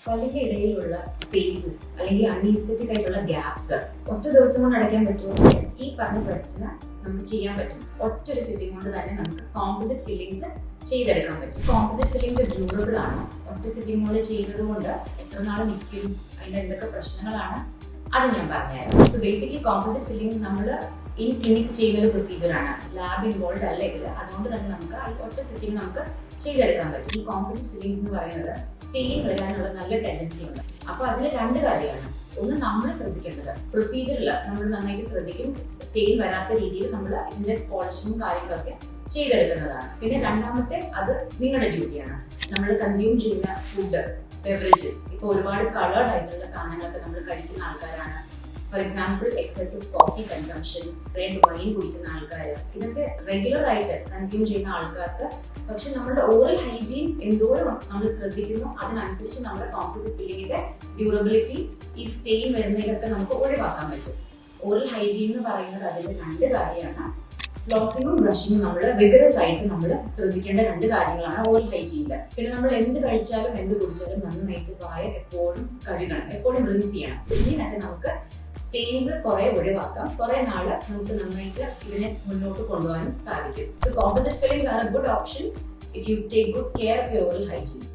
പല്ലിന്റെ ഇടയിലുള്ള സ്പേസസ് അല്ലെങ്കിൽ അൺഈസ്തെറ്റിക് ആയിട്ടുള്ള ഗ്യാപ്സ് ഒറ്റ ദിവസം കൊണ്ട് അടയ്ക്കാൻ പറ്റുമോ? ഈ പറഞ്ഞ ക്വസ്റ്റിന് നമുക്ക് ചെയ്യാൻ പറ്റും. ഒറ്റൊരു സിറ്റിംഗ് കൊണ്ട് തന്നെ നമുക്ക് കോമ്പോസിറ്റ് ഫില്ലിങ്സ് ചെയ്തെടുക്കാൻ പറ്റും. കോമ്പോസിറ്റ് ഫില്ലിങ്സ് ഡ്യൂറബിൾ ആണ്. ഒറ്റ സിറ്റിംഗ് കൊണ്ട് ചെയ്യുന്നത് കൊണ്ട് എത്ര നാൾ നിൽക്കും, അതിന്റെ എന്തൊക്കെ പ്രശ്നങ്ങളാണ് അത് ഞാൻ പറഞ്ഞുതരാം. സോ ബേസിക്കലി കോമ്പോസിറ്റ് ഫില്ലിങ്സ് നമ്മൾ ഇൻ ക്ലിനിക് ചെയ്യുന്ന ഒരു പ്രൊസീജിയറാണ്. ലാബ് ഇൻവോൾവ് അല്ല ഇതിൽ. അതുകൊണ്ട് തന്നെ നമുക്ക് ഈ ഒറ്റ സിറ്റിംഗ് നമുക്ക് ചെയ്തെടുക്കാൻ പറ്റും. ഈ കോമ്പോസിറ്റ് ഫില്ലിങ്സ് എന്ന് പറയുന്നത് സ്റ്റെയിൻ വരാനുള്ള നല്ല ടെൻഡൻസി ഉണ്ട്. അപ്പൊ അതിൽ രണ്ട് കാര്യമാണ്. ഒന്ന്, നമ്മൾ ശ്രദ്ധിക്കേണ്ടത് പ്രൊസീജിയറിൽ നമ്മൾ നന്നായിട്ട് ശ്രദ്ധിക്കും, സ്റ്റെയിൻ വരാത്ത രീതിയിൽ നമ്മൾ ഇതിന്റെ പോളിഷിങ്ങും കാര്യങ്ങളൊക്കെ ചെയ്തെടുക്കുന്നതാണ്. പിന്നെ രണ്ടാമത്തെ, അത് നിങ്ങളുടെ ഡ്യൂട്ടിയാണ്. നമ്മൾ കൺസ്യൂം ചെയ്യുന്ന ഫുഡ്, ബെവറേജസ്, ഇപ്പൊ ഒരുപാട് കളേർഡ് ആയിട്ടുള്ള സാധനങ്ങളൊക്കെ നമ്മൾ കഴിക്കുന്ന ആൾക്കാരാണ്. For example, excessive coffee consumption, red wine കുടിക്കുന്ന ആൾക്കാർ, ഇതൊക്കെ റെഗുലർ ആയിട്ട് കൺസ്യൂം ചെയ്യുന്ന ആൾക്കാർക്ക് പക്ഷെ നമ്മുടെ ഓറൽ ഹൈജീൻ എന്തോരം നമ്മൾ ശ്രദ്ധിക്കുന്നു അതിനനുസരിച്ച് നമ്മുടെ കോമ്പോസിറ്റ് ഫില്ലിങ്ങിന്റെ ഡ്യൂറബിലിറ്റി, ഈ സ്റ്റെയിൻ വരുന്നതിലൊക്കെ നമുക്ക് ഒഴിവാക്കാൻ പറ്റും. ഓറൽ ഹൈജീൻ എന്ന് പറയുന്നത് അതിന്റെ രണ്ട് കാര്യമാണ്. ഫ്ലോസിങ്ങും ബ്രഷിങ്ങും നമ്മൾ വിഗറസ് ആയിട്ട് നമ്മൾ ശ്രദ്ധിക്കേണ്ട രണ്ട് കാര്യങ്ങളാണ് ഓറൽ ഹൈജീനില്. പിന്നെ നമ്മൾ എന്ത് കഴിച്ചാലും എന്ത് കുടിച്ചാലും നന്നായിട്ട് വായ എപ്പോഴും കഴുകണം, എപ്പോഴും റിൻസ് ചെയ്യണം. ഇതിനൊക്കെ നമുക്ക് സ്റ്റെയിൻസ് കുറെ ഒഴിവാക്കാം, കുറെ നാള് നമുക്ക് നന്നായിട്ട് ഇതിനെ മുന്നോട്ട് കൊണ്ടുപോകാനും സാധിക്കും. So composite fillings are a good option if you take good care of your oral hygiene.